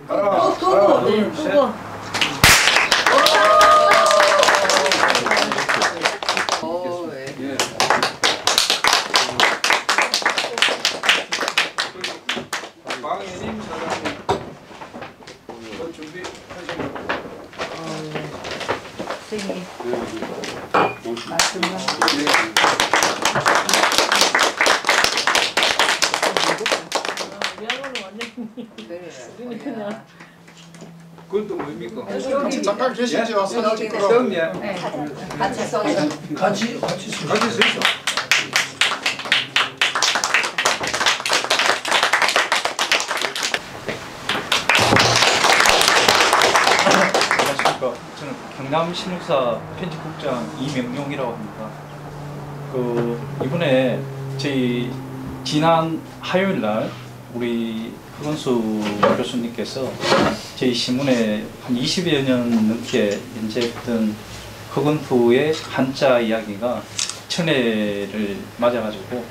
하나, 두고, 둘, 네, 셋. 두고. 예. 광혜님 사장님, 뭐 준비하시면. 선생님. 우리는 그냥. 그건 또 뭡니까? 잠깐 계시죠? 사진 찍으러. 그럼요. 같이 써. 같이 같이 서 있어. 안녕하십니까. 저는 경남신흥사 편집국장 이명용이라고 합니다. 이번에 저희 지난 화요일날 우리 허건수 교수님께서 저희 신문에 한 20여 년 넘게 연재했던 허건투의 한자 이야기가 천회를 맞아가지고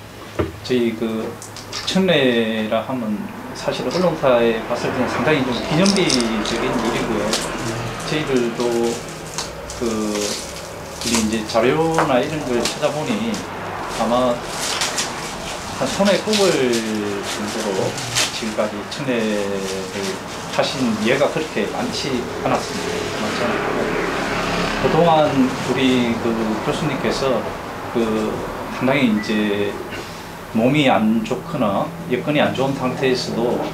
저희 천회라 하면 사실 언론사에 봤을 때는 상당히 좀 기념비적인 일이고요. 저희들도 우리 이제 자료나 이런 걸 찾아보니 아마 한 손에 꼽을 정도로 지금까지 천회를 하신 예가 그렇게 많지 않았습니다. 많지 않았고 그동안 우리 교수님께서 상당히 이제 몸이 안 좋거나 여건이 안 좋은 상태에서도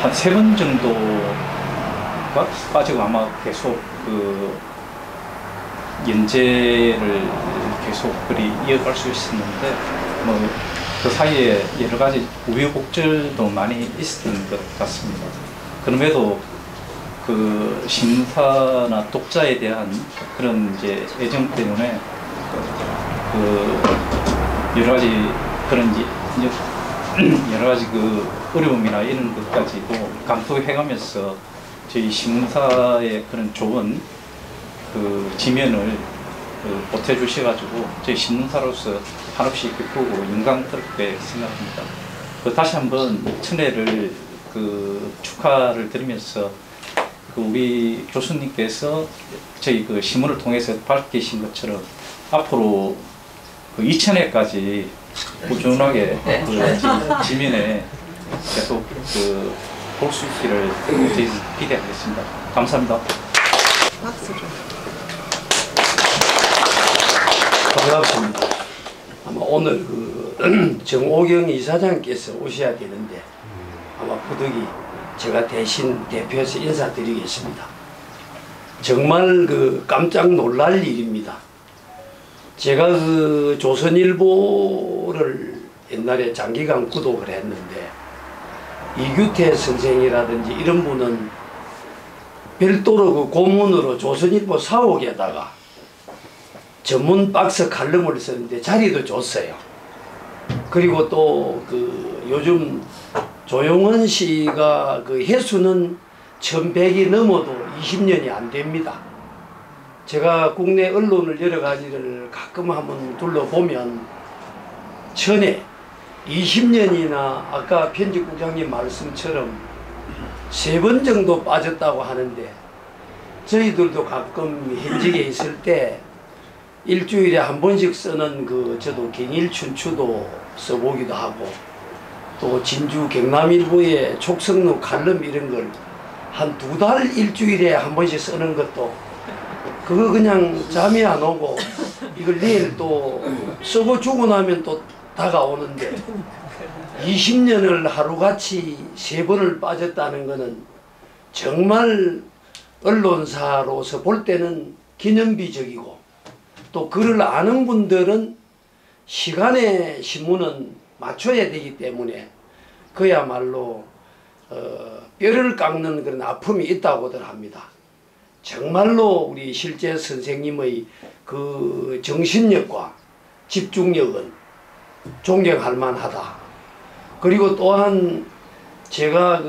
한 3번 정도가 빠지고 아마 계속 연재를 계속 이어갈 수 있었는데 그 사이에 여러 가지 우여곡절도 많이 있었던 것 같습니다. 그럼에도 신문사나 독자에 대한 그런 이제 애정 때문에 여러 가지 여러 가지 어려움이나 이런 것까지도 감수해가면서 저희 신문사의 그런 좋은 지면을 보태주셔가지고 저희 신문사로서 한없이 기쁘고 영광스럽게 생각합니다. 다시 한번 천회를 축하를 드리면서 우리 교수님께서 저희 신문을 통해서 밝히신 것처럼 앞으로 2000회까지 꾸준하게 지면에 계속 볼 수 있기를 저희 기대하겠습니다. 감사합니다. 박수를. 반갑습니다. 아마 오늘 정오경 이사장께서 오셔야 되는데 아마 부득이 제가 대신 대표해서 인사드리겠습니다. 정말 깜짝 놀랄 일입니다. 제가 조선일보를 옛날에 장기간 구독을 했는데 이규태 선생이라든지 이런 분은 별도로 고문으로 조선일보 사옥에다가 전문 박스 칼럼을 썼는데 자리도 줬어요. 그리고 또 요즘 조용원 씨가 해수는 1100이 넘어도 20년이 안 됩니다. 제가 국내 언론을 여러 가지를 가끔 한번 둘러보면 전에 20년이나 아까 편집국장님 말씀처럼 3번 정도 빠졌다고 하는데 저희들도 가끔 현직에 있을 때 일주일에 한 번씩 쓰는 저도 경일춘추도 써보기도 하고 또 진주 경남일보의 촉성로 칼럼 이런 걸 한 2달 일주일에 한 번씩 쓰는 것도 그거 그냥 잠이 안 오고 이걸 내일 또 쓰고 주고 나면 또 다가오는데 20년을 하루같이 3번을 빠졌다는 거는 정말 언론사로서 볼 때는 기념비적이고 또 글을 아는 분들은 시간에 신문은 맞춰야 되기 때문에 그야말로 뼈를 깎는 그런 아픔이 있다고들 합니다. 정말로 우리 실제 선생님의 정신력과 집중력은 존경할 만하다. 그리고 또한 제가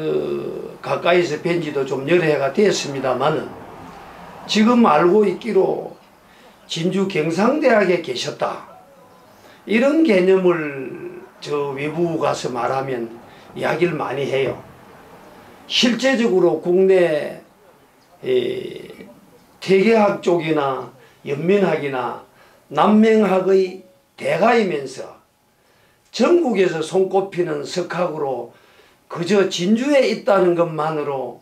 가까이서 뵌 지도 좀 여러 해가 됐습니다만은 지금 알고 있기로 진주 경상대학에 계셨다. 이런 개념을 저 외부 가서 말하면 이야기를 많이 해요. 실제적으로 국내 태계학 쪽이나 연민학이나 남명학의 대가이면서 전국에서 손꼽히는 석학으로 그저 진주에 있다는 것만으로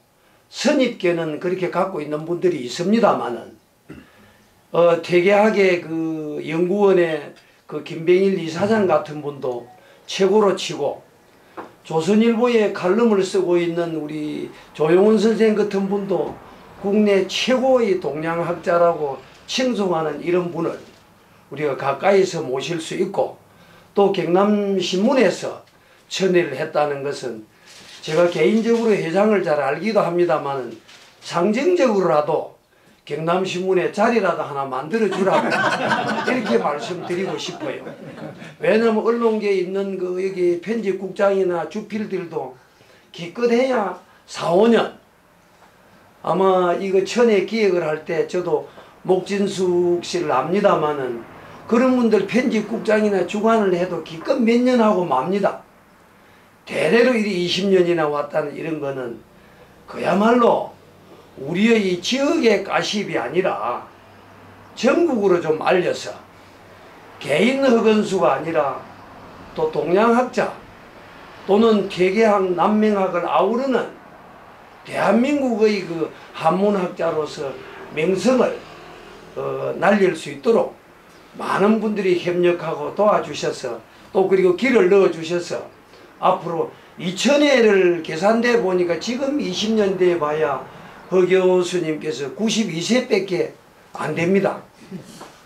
선입견은 그렇게 갖고 있는 분들이 있습니다만은 태계학의 그 연구원의 그 김병일 이사장 같은 분도 최고로 치고 조선일보에 칼럼을 쓰고 있는 우리 조용훈 선생 같은 분도 국내 최고의 동양학자라고 칭송하는 이런 분을 우리가 가까이서 모실 수 있고 또 경남신문에서 천회를 했다는 것은 제가 개인적으로 회장을 잘 알기도 합니다만 상징적으로라도 경남신문에 자리라도 하나 만들어주라고 이렇게 말씀드리고 싶어요. 왜냐하면 언론계에 있는 그 여기 편집국장이나 주필들도 기껏해야 4, 5년 아마 이거 천회 기획을 할 때 저도 목진숙 씨를 압니다마는 그런 분들 편집국장이나 주관을 해도 기껏 몇 년 하고 맙니다. 대대로 이리 20년이나 왔다는 이런 거는 그야말로 우리의 이 지역의 가십이 아니라 전국으로 좀 알려서 개인 허건수가 아니라 또 동양학자 또는 태계학, 남명학을 아우르는 대한민국의 그 한문학자로서 명성을 날릴 수 있도록 많은 분들이 협력하고 도와주셔서 또 그리고 길을 넣어주셔서 앞으로 2000회를 계산돼 보니까 지금 20년대에 봐야 허 교수님께서 92세밖에 안 됩니다.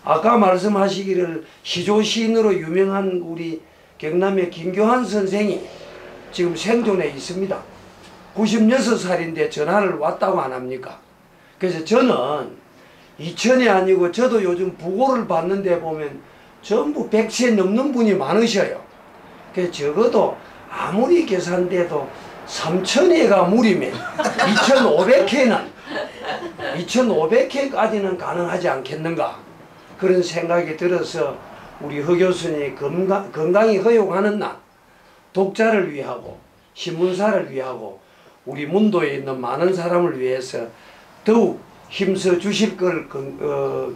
아까 말씀하시기를 시조시인으로 유명한 우리 경남의 김교환 선생이 지금 생존해 있습니다. 96살인데 전화를 왔다고 안 합니까? 그래서 저는 2000이 아니고 저도 요즘 부고를 받는데 보면 전부 100세 넘는 분이 많으셔요. 그래서 적어도 아무리 계산돼도 3000회가 무리면 2500회까지는 가능하지 않겠는가 그런 생각이 들어서 우리 허 교수님이 건강이 허용하는 날 독자를 위하고 신문사를 위하고 우리 문도에 있는 많은 사람을 위해서 더욱 힘써 주실 걸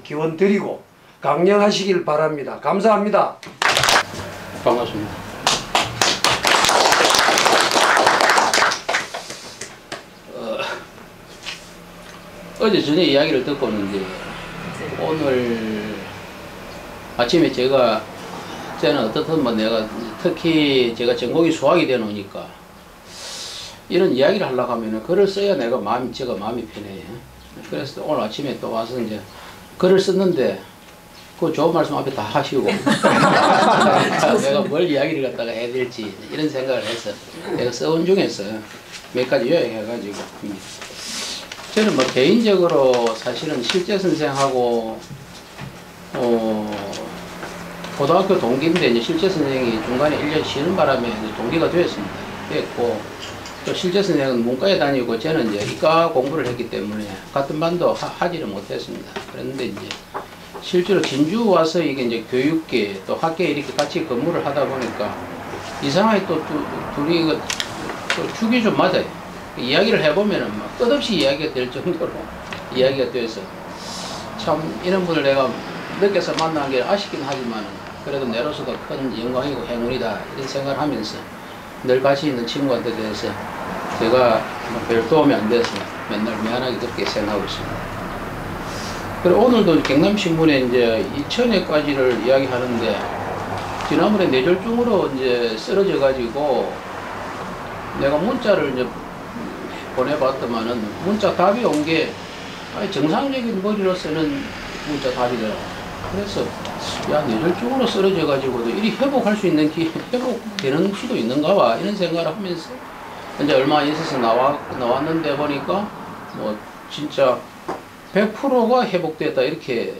기원 드리고 강령하시길 바랍니다. 감사합니다. 반갑습니다. 어제 전에 이야기를 듣고 오는데 오늘 아침에 저는 어떻든 뭐 내가 특히 제가 전공이 수학이 되어 놓으니까 이런 이야기를 하려고 하면은 글을 써야 제가 마음이 편해요. 그래서 오늘 아침에 또 와서 이제 글을 썼는데 그 좋은 말씀 앞에 다 하시고 내가 뭘 이야기를 갖다가 해야 될지 이런 생각을 해서 내가 써온 중에서 몇 가지 요약해가지고 저는 뭐 개인적으로 사실은 실제 선생하고 고등학교 동기인데 이제 실제 선생이 중간에 1년 쉬는 바람에 이제 동기가 되었습니다. 됐고 또 실제 선생은 문과에 다니고 저는 이제 이과 공부를 했기 때문에 같은 반도 하지를 못했습니다. 그런데 이제 실제로 진주 와서 이게 이제 교육계 또 학계에 이렇게 같이 근무를 하다 보니까 이상하게 또 둘이 또 축이 좀 맞아요. 이야기를 해보면은 막 끝없이 이야기가 될 정도로 이야기가 돼서 참 이런 분을 내가 늦게서 만난 게 아쉽긴 하지만 그래도 내로서도 큰 영광이고 행운이다 이런 생각을 하면서 늘 같이 있는 친구한테 대해서 제가 별 도움이 안 돼서 맨날 미안하게 그렇게 생각하고 있습니다. 그리고 오늘도 경남신문에 이제 2000회까지를 이야기하는데 지난번에 뇌졸중으로 이제 쓰러져 가지고 내가 문자를 이제 보내봤더만은 문자 답이 온 게 정상적인 머리로서는 문자 답이더라고. 그래서 야 뇌졸중으로 쓰러져 가지고도 이리 회복할 수 있는 회복되는 수도 있는가 봐 이런 생각을 하면서 이제 얼마 있어서 나왔는데 보니까 뭐 진짜 100%가 회복됐다 이렇게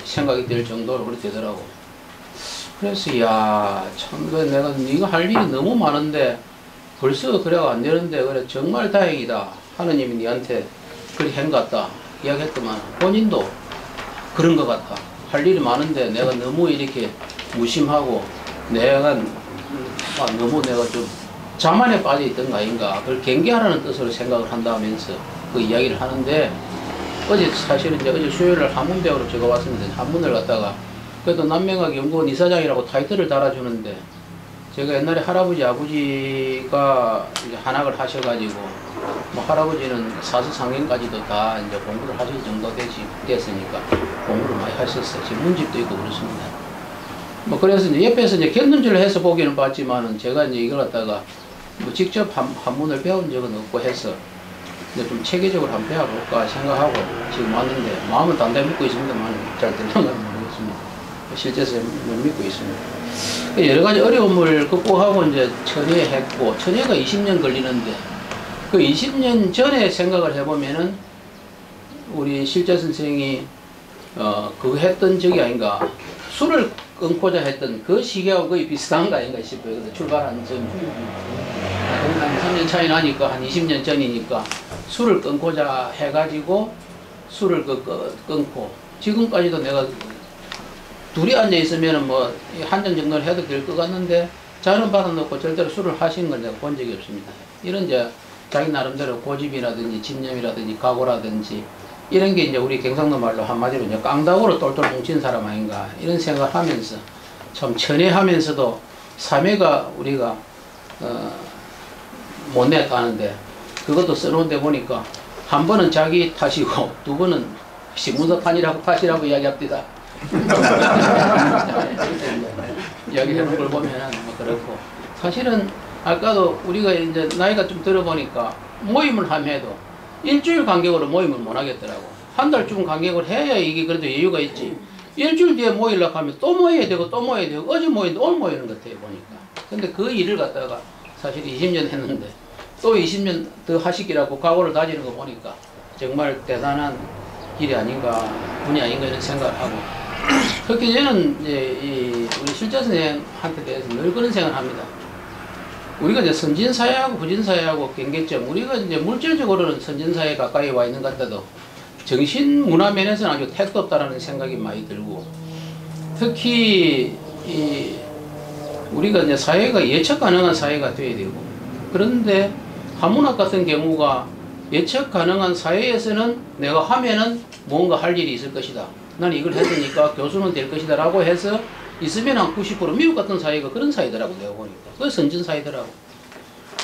생각이 들 정도로 그렇게 되더라고. 그래서 야 참 내가 네가 할 일이 너무 많은데 벌써 그래가 안 되는데 그래 정말 다행이다. 하느님이 니한테 그리 한 것 같다 이야기했더만 본인도 그런 것 같다. 할 일이 많은데 내가 너무 이렇게 무심하고 너무 내가 좀 자만에 빠져 있던 거 아닌가. 그걸 경계하라는 뜻으로 생각을 한다면서 그 이야기를 하는데 어제 사실은 이제 어제 수요일날 한문대학으로 제가 왔습니다. 한문을 갖다가 그래도 남명학연구원 이사장이라고 타이틀을 달아주는데 제가 옛날에 할아버지 아버지가 이제 한학을 하셔가지고 뭐 할아버지는 사서상경까지도 다 이제 공부를 하실 정도 됐으니까 공부를 많이 하셨어요. 지금 문집도 있고 그렇습니다. 뭐 그래서 이제 옆에서 이제 견눈질을 해서 보기는 봤지만은 제가 이제 이걸 갖다가 뭐 직접 한문을 배운 적은 없고 해서 이제 좀 체계적으로 한번 배워볼까 생각하고 지금 왔는데 마음은 단단히 믿고 있습니다만 잘 되는 건 모르겠습니다. 실제에서 믿고 있습니다. 여러 가지 어려움을 극복하고 이제 천예했고 천예가 20년 걸리는데 그 20년 전에 생각을 해보면은 우리 실제 선생이 그거 했던 적이 아닌가. 술을 끊고자 했던 그 시기하고 거의 비슷한 거 아닌가 싶어요. 출발한 점. 한 3년 차이 나니까 한 20년 전이니까 술을 끊고자 해가지고 술을 끊고 지금까지도 내가 둘이 앉아 있으면은 뭐 한 잔 정도는 해도 될 것 같는데 잔은 받아놓고 절대로 술을 하시는 걸 내가 본 적이 없습니다. 이런 이제 자기 나름대로 고집이라든지 집념이라든지 각오라든지 이런 게 이제 우리 경상도 말로 한마디로 이제 깡다구로 똘똘 뭉친 사람 아닌가 이런 생각을 하면서 참 천혜하면서도 삼회가 우리가 못 냈다는데 그것도 써놓은 데 보니까 한 번은 자기 탓이고 두 번은 신문서 탓이라고 이야기합니다. 이야기하는 걸 보면은 뭐 그렇고 사실은 아까도 우리가 이제 나이가 좀 들어보니까 모임을 하면 해도 일주일 간격으로 모임을 못 하겠더라고. 한 달쯤 간격을 해야 이게 그래도 여유가 있지. 일주일 뒤에 모이려고 하면 또 모여야 되고 또 모여야 되고 어제 모이는데 오늘 모이는 것 같아요 보니까. 근데 그 일을 갖다가 사실 20년 했는데 또 20년 더 하시기라고 각오를 다지는 거 보니까 정말 대단한 일이 아닌가 분이 아닌가 이런 생각을 하고 그렇게 저는 이제 우리 실제 선생한테 대해서 늘 그런 생각을 합니다. 우리가 이제 선진사회하고 후진사회하고 경계점, 우리가 이제 물질적으로는 선진사회에 가까이 와 있는 것 같아도 정신문화 면에서는 아주 택도 없다라는 생각이 많이 들고 특히 우리가 이제 사회가 예측 가능한 사회가 돼야 되고 그런데 한문학 같은 경우가 예측 가능한 사회에서는 내가 하면은 뭔가 할 일이 있을 것이다. 나는 이걸 했으니까 교수는 될 것이다 라고 해서 있으면 한 90% 미국 같은 사회가 그런 사회더라고 내가 보니까. 그게 선진사회더라고.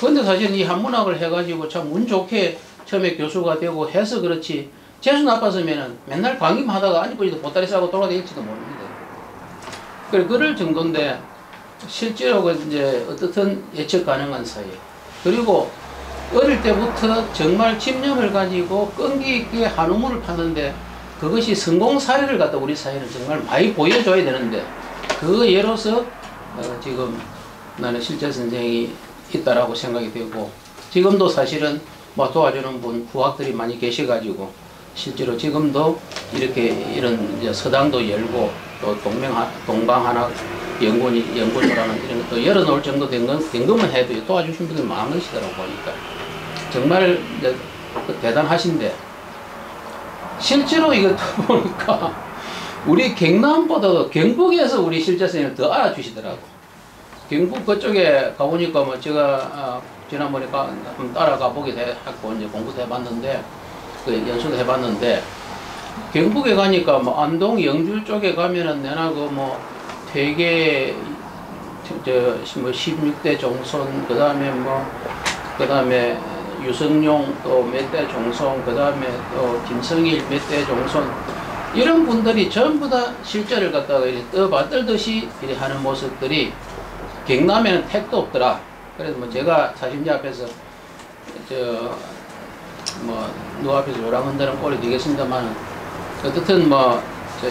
그런데 사실 이 한문학을 해가지고 참 운 좋게 처음에 교수가 되고 해서 그렇지 재수 나빴으면은 맨날 강의만 하다가 아직까지도 보따리 싸고 돌아다닐지도 모릅니다. 그래 그럴 정도인데 실제로 이제 어떻든 예측 가능한 사회 그리고 어릴 때부터 정말 집념을 가지고 끈기 있게 한우물을 파는데 그것이 성공 사례를 갖다 우리 사회는 정말 많이 보여줘야 되는데 그 예로서 지금 나는 실제 선생이 있다라고 생각이 되고 지금도 사실은 뭐 도와주는 분 후학들이 많이 계셔가지고 실제로 지금도 이렇게 이런 이제 서당도 열고 또 동방한학 연구소라는 이런 것도 열어놓을 정도 된 것만 해도 도와주신 분들이 많으시더라고 보니까 정말 이제 대단하신데 실제로 이거 보니까 우리 경남보다도 경북에서 우리 실제 선생님을 더 알아주시더라고. 경북 그쪽에 가보니까 뭐 제가 지난번에 한번 따라가 보기도 했고 이제 공부도 해봤는데 그 연수도 해봤는데 경북에 가니까 뭐 안동 영주 쪽에 가면은 내나 그 뭐 되게 뭐 16대 종손 그 다음에 유성룡 또 몇 대 종손 그 다음에 또 김성일 몇 대 종손 이런 분들이 전부 다 실제를 갖다가 이렇게 떠받들듯이 이렇게 하는 모습들이 경남에는 택도 없더라. 그래서 뭐 제가 사심자 앞에서 누구 앞에서 요랑 흔드는 꼴이 되겠습니다만 어떻든 뭐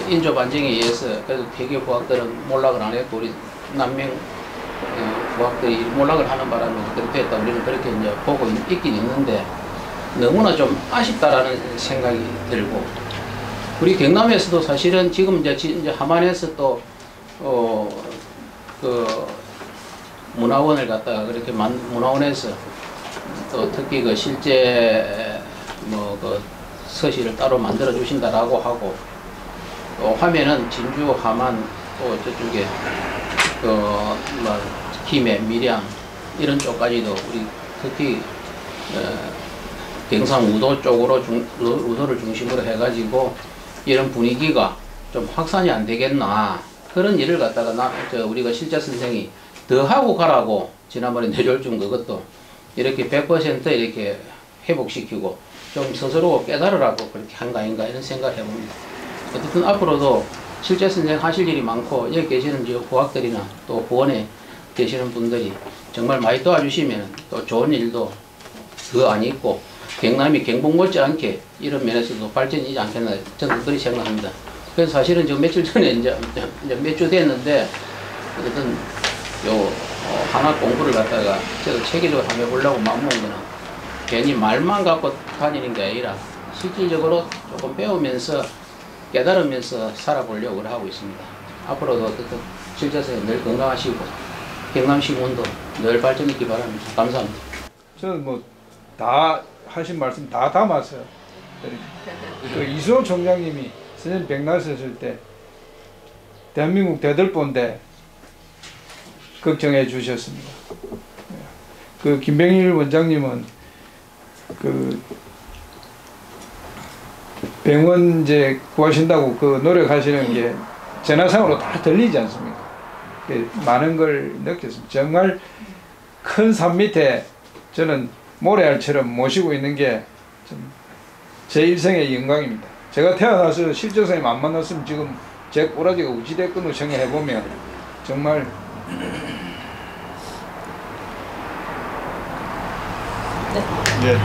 인조 반정에 의해서 그래도 대개 부학들은 몰락을 안 했고 우리 남명 부학들이 몰락을 하는 바람에 그렇게 됐다. 우리는 그렇게 이제 보고 있긴 있는데 너무나 좀 아쉽다라는 생각이 들고 우리 경남에서도 사실은 지금 이제 함안에서 또 그 문화원을 갖다가 그렇게 문화원에서 또 특히 그 실제 뭐 그 서실을 따로 만들어 주신다라고 하고 또 하면은 진주 함안 또 저쪽에 뭐 김해 밀양 이런 쪽까지도 우리 특히 경상 우도 쪽으로 우도를 중심으로 해가지고 이런 분위기가 좀 확산이 안 되겠나 그런 일을 갖다가 우리가 실제 선생이 더 하고 가라고 지난번에 내려올 준 그것도 이렇게 100% 이렇게 회복시키고 좀 스스로 깨달으라고 그렇게 한 거 아닌가 이런 생각을 해봅니다. 어쨌든 앞으로도 실제 선생 하실 일이 많고 여기 계시는 후학들이나 또 후원에 계시는 분들이 정말 많이 도와주시면 또 좋은 일도 더 안 있고 경남이 경북 못지않게 이런 면에서도 발전이 있지 않겠나 저는 그렇게 생각합니다. 그래서 사실은 지금 며칠 전에 이제 몇 주 됐는데 어쨌든 요 하나 공부를 갖다가 저도 체계적으로 한번 해보려고 마음먹은 거는 괜히 말만 갖고 다니는 게 아니라 실질적으로 조금 배우면서 깨달으면서 살아보려고 하고 있습니다. 앞으로도 어쨌든 실제에서 늘 건강하시고 경남시군도 늘 발전있기 바랍니다. 감사합니다. 저는 뭐 다 하신 말씀 다 담았어요. 그 이수호 총장님이 선생님 백날 썼을 때 대한민국 대들보인데 걱정해 주셨습니다. 그 김병일 원장님은 그 병원 이제 구하신다고 그 노력하시는 게 전화상으로 다 들리지 않습니까? 많은 걸 느꼈습니다. 정말 큰 산 밑에 저는 모래알처럼 모시고 있는 게 제 일생의 영광입니다. 제가 태어나서 실제 선생님 안 만났으면 지금 제 꼬라지가 우지됐건을 생각해보면 정말 네.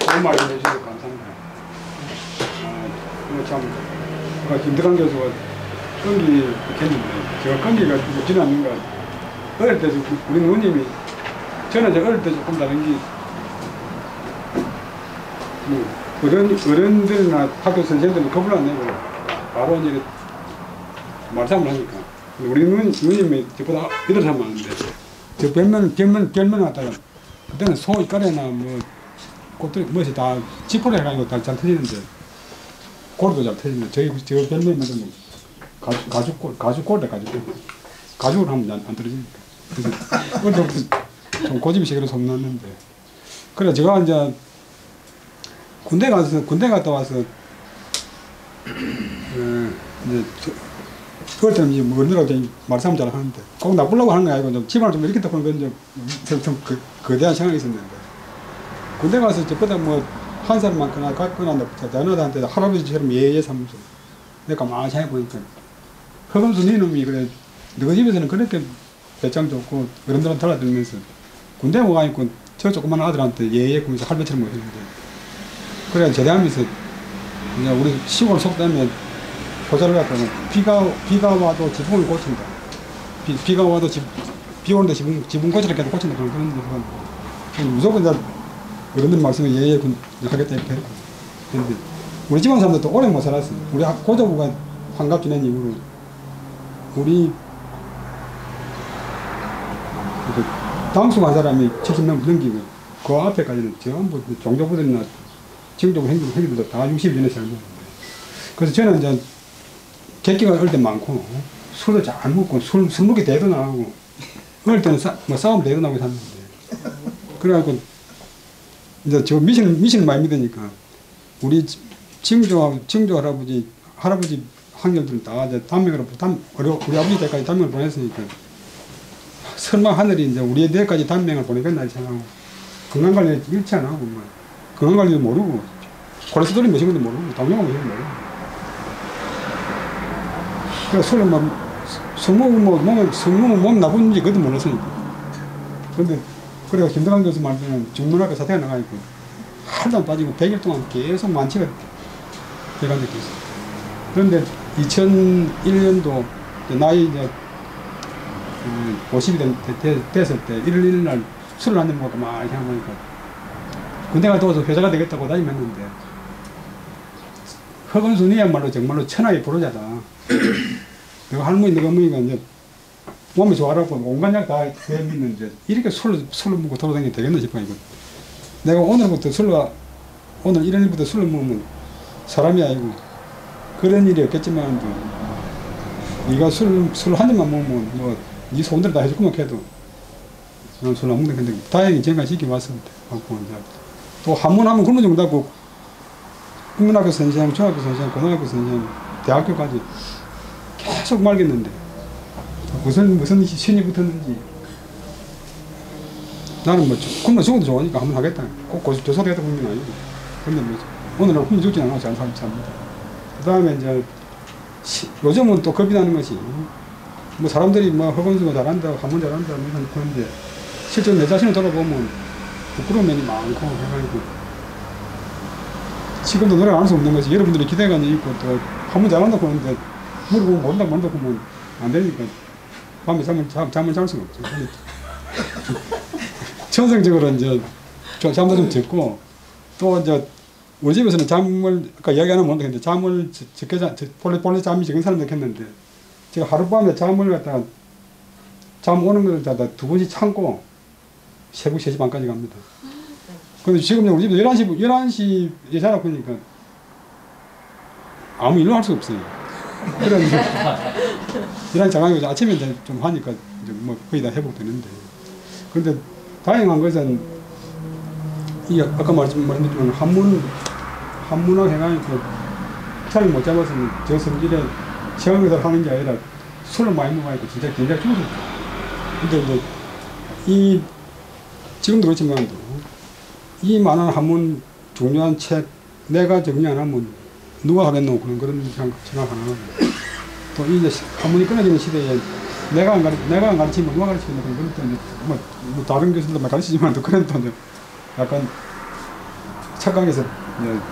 좋은 말씀 해주셔서 감사합니다. 참, 김덕환 교수가 끈기 했는데, 제가 끈기가 지났는가, 어릴 때 우리 누님이, 저는 어릴 때 조금 다른 게, 어른들이나 학교 선생님들은 겁을 안 내고, 바로 이제 말씀을 하니까. 우리 누님이 저보다 8살 많은데, 저 별명 왔다가, 그때는 소 이까리나 꽃들이 무엇이 다 지포를 해가지고 잘 터지는데 골도 잘 터지는데 저 별명은 가죽골 가죽을 하면 안 떨어지니까 그래서 좀 고집이 시기로 소문났는데 그래 제가 이제 군대 갔다 와서 이제 그럴 때는 이제 어른들하고 말싸움 잘 하는데 꼭 나쁘려고 하는 게 아니고 좀 집안을 좀 이렇게 덮는 건 좀 거대한 생각이 있었는데 군대 가서 저보다 한 살 많거나 같거나 자녀들한테 할아버지처럼 예예 삼면서 내가 가만히 생각해보니까 허금수 니놈이 그래 너희 집에서는 그렇게 배짱 좋고 어른들한테 달라들면서 군대 못 가니까 저 조그만 아들한테 예예 그러면서 할배처럼 했는데 그래 제대하면서 그냥 우리 시골 속담에 호자를 갖다가 비가 와도 지붕을 고친다. 비가 와도 비 오는데 지붕 고치를 계속 고친다. 그런 무조건 이제 어른들 말씀에 예예 하겠다 이렇게 했는데 우리 집안 사람들도 오래 못 살았어. 우리 고조부가 환갑 지낸 이후로 우리 당수 한 사람이 70명 넘기고 그 앞에까지는 전부 종교부들이나 지금도 행위들도 다 60이 전에 살았는데 그래서 저는 이제 객기가 어릴 때 많고 술도 잘 먹고 술 먹기 대도 나가고 어릴 때는 싸움 대도 나고 샀는데 그래갖고 이제 저 미신을 많이 믿으니까 우리 증조 할아버지 한결들은 다 이제 단명으로 우리 아버지 때까지 단명을 보냈으니까 설마 하늘이 이제 우리 애들까지 단명을 보내겠나 생각하고 건강관리 일치 안 하고 건강관리도 모르고 콜레스테롤이 몇인 것도 모르고 당뇨가 몇인 것도 모르고 그래서 술을 술 먹으면 몸 나쁜지 그것도 몰랐으니까 근데 그래서 김덕환 교수 말대로 중문학교 사태가 나가니까 하루도 안 빠지고 100일 동안 계속 만취가 돼간 적이 있어요. 그런데 2001년도 나이 이제 50이 됐을 때 1월 1일 날 술을 한 잔 먹고 막 이렇게 하니까 군대 갔다 와서 회사가 되겠다고 다짐했는데 허건순이야말로 정말로 천하의 불호자다. 내가 너가 어머니가 이제 몸이 좋아라고 온갖 약 다 믿는데 이렇게 술을 먹고 돌아다니게 되겠나 싶어 이거. 내가 오늘 1일부터 술을 먹으면 사람이 아니고 그런 일이 없겠지만 네가 술 한 잔만 먹으면 뭐네 소원대로 다 해줄 거면 해도 저는 술 안 먹는 건데 다행히 지금까지 지켜왔습니다. 또 한문하면 굶은 정도 하고 국민학교 선생, 중학교 선생, 고등학교 선생, 대학교까지 계속 말겠는데 무슨 신이 붙었는지 나는 뭐 굶어 죽어도 좋으니까 한번 하겠다. 꼭 조사를 해도 국민 아니고. 근데 뭐 오늘은 굶어 죽지 않고 잘 삽니다. 그 다음에 이제 요즘은 또 겁이 나는 것이 뭐 사람들이 뭐 허건수가 잘한다, 한문 잘한다 그런데 실제 내 자신을 돌아보면 부끄러운 면이 많고 해가지고 지금도 노래를 안 할 수 없는 것이 여러분들의 기대감이 있고 또 한문 잘한다고 하는데 모르고 모른다고 하면 안 되니까 밤에 잠을 잘 수가 없죠. 천성적으로 이제 잠도 좀 적고 또 이제 우리 집에서는 잠을 아까 이야기 하나 못했는데 잠을 본래 잠이 적은 사람들 했는데 제가 하룻밤에 잠을 갖다가 잠 오는 걸 다 2번씩 참고 새벽 3시 반까지 갑니다. 근데 지금 우리 집에 11시에 자라 보니까 아무 일도 할 수 없어요. 그런 11시 자가지고 아침에 이제 좀 하니까 이제 뭐 거의 다 회복되는데 근데 다행한 것은 이 아까 말씀드렸지만 한문학 해가지고 차를 못 잡았으면 저 성질에 시험을 하는 게 아니라 술을 많이 먹어가지고 진짜 죽었어요. 근데 이제 지금도 그렇지만 이 많은 한문 중요한 책 내가 정리 안 하면 누가 하겠노 그런 생각하는 또 이제 한문이 끊어지는 시대에 내가 안 가르치면 누가 가르치겠노 그런 또 뭐 다른 교수들도 가르치지만 또 그런 또 약간 착각해서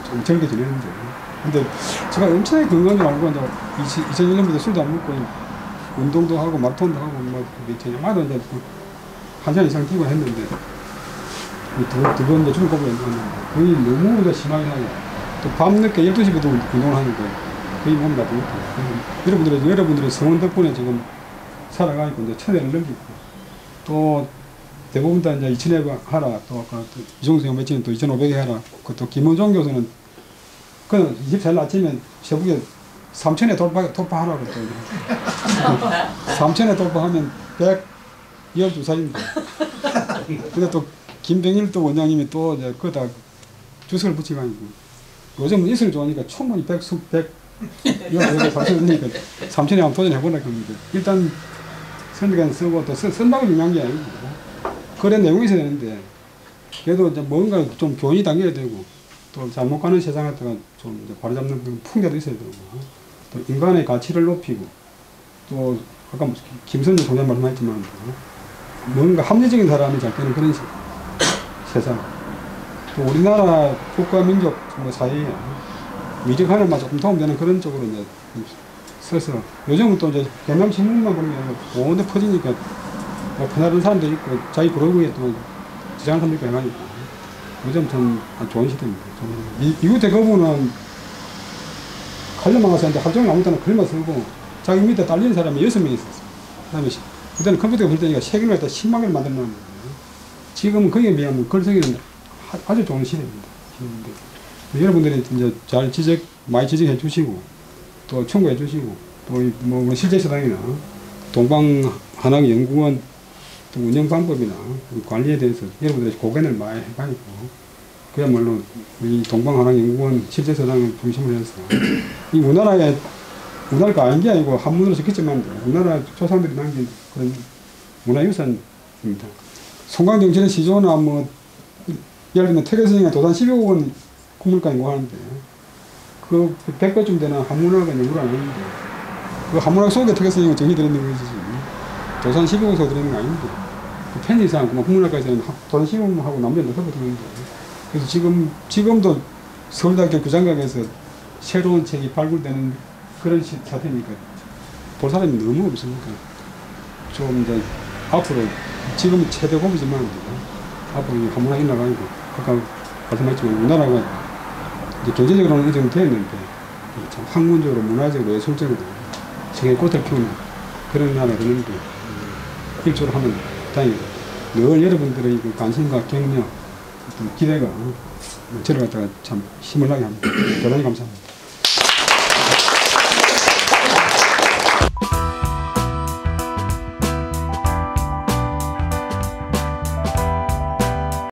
좀 즐겨 지내는데 근데 제가 엄청나게 건강하지 말고 이제 2001년부터 술도 안 먹고 운동도 하고 마라톤도 하고 뭐 저녁마다 이제 한 시간 이상 뛰고 했는데 두 번 이제 죽을 거부에 했는데 거의 너무 심하게 하고 또 밤늦게 12시부터 운동을 하는데 거의 몸이 나쁘고 여러분들의 성원 덕분에 지금 살아가니까 이제 천회를 넘기고 또 대부분 다 이제 2000회 하라 또 아까 이종수 형 며칠은 또 2500회 하라 또 김원종 교수는 그는 24일 아침에 새벽에 3000회 돌파하라고 또 3000회 돌파하면 112살입니다. 근데 또 김병일 또 원장님이 또 이제 거기다 주석을 붙여가지고 요즘은 이슬 좋아하니까 충분히 100 이거 사실으니까 3000회 한번 도전해보려고 합니다. 일단 선지관 쓰고 또 쓴다고 중요한 게 아니고 그런 내용이 있어야 되는데 그래도 이제 뭔가 좀 교훈이 담겨야 되고 또 잘못 가는 세상 같다가 좀 이제 바로잡는 그런 풍자도 있어야 되고 또 인간의 가치를 높이고 또 아까 김선재 소장 말씀하셨지만 뭔가 합리적인 사람이 잘 되는 그런 세상 또 우리나라 국가민족 뭐 사회에 미적 하나만 조금 도움되는 그런 쪽으로 이제 써서 요즘은 또 이제 경남신문만 보는 게 아니라 온데 퍼지니까 편하던 사람도 있고 자기 블로그에 또 지장한 사람도 있고 해가지고 요즘 참 좋은 시대입니다. 미국 대부분은 칼럼만 가서 하는데 하루 종일 아무 때나 글만 쓰고 자기 밑에 딸리는 사람이 6명이 있었어요. 그 다음에 그때는 컴퓨터가 없을 때니까 세 개를 갖다 10만 개를 만들어놓은 거예요. 지금은 거기에 비하면 글 쓰기는 아주 좋은 시대입니다. 여러분들이 이제 잘 많이 지적해 주시고 또 청구해 주시고 또 뭐 실제서당이나 동방한학연구원 또 운영 방법이나 관리에 대해서 여러분들이 고견을 많이 해가지고 그야말로 우리 동방한학연구원 실제서당을 중심으로 해서 이 우리나라가 아닌 게 아니고 한문으로 적혔지만 우리나라 조상들이 남긴 그런 문화유산입니다. 송강정신의 시조나 뭐 예를 들면 태계선생이 도산 12억 원 국물가 연구하는데 그 100배쯤 되는 한문학은 연구를 안 했는데 그 한문학 속에 태계선생이 정리되는 것이지 도산 12억 원 들어있는 거 아닌데 그 편의상 국문학과에서는 도산 12억 원하고 남자는 섞어두는데 그래서 지금도 서울대학교 교장각에서 새로운 책이 발굴되는 그런 사태니까 볼 사람이 너무 없으니까 좀 이제 앞으로 지금 최대 고비지만 앞으로 한문학이 나가니까 아까 말씀하셨지만 우리나라가 이제 경제적으로는 어느 정도 되었는데 참 학문적으로 문화적으로 예술적으로 세계 꽃을 피우는 그런 나라가 되는데 일조를 하면 다행이다. 늘 여러분들의 그 관심과 격려 기대가 저를 갖다가 참 힘을 나게 합니다. 대단히 감사합니다.